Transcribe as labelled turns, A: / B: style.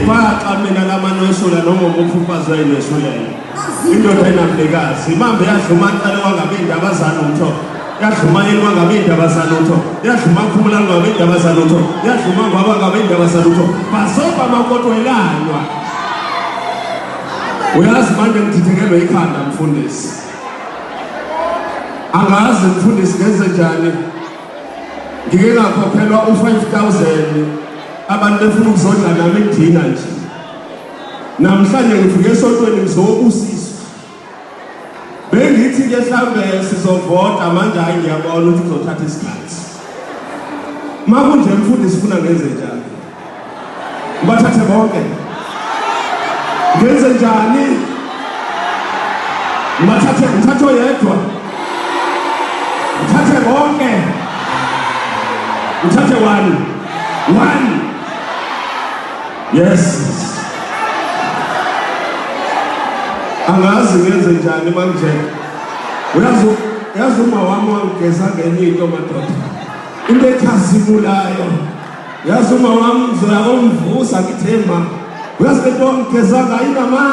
A: Ngiyayifaxa mina lamanoshula noma umfufazi wayinoshulele. Indoda enamlekazi, imambe yadluma aqale wangabe indaba zanutho. Yadluma yini wangabe indaba zanutho. Yadluma kuphumula ngabe indaba zanutho. Yadluma ngwaba ngabe indaba zanutho. Basoba makoto elanywa. Uyazi manje ngithithekelwe ikhanda mfundisi. Angazi mfundisi ngenze njani. Ngike ngakhokhelwa u5,000 abantu befuna ukuzodla nami ngidina nje. Namhlanje ngifike esontweni ngizobusiswa. Bengithi ke mhlambe sizovota manje hayi ngiyabona ukuthi kuzothatha isikhathi. Makunje mfundisi ufuna ngenze njani? Ngibathathe bonke. Ngenze njani? Ngithathe oyedwa. Ngithathe bonke. Ngithathe one. Yes. Angazi ngenze njani manje. Uyazi uma wami wangigeza ngenye into madoda. Into ekhazimulayo. Uyazi uma wami ngizoya komvusa ngithemba. Uyazi into ngigeza ngayo inamandla.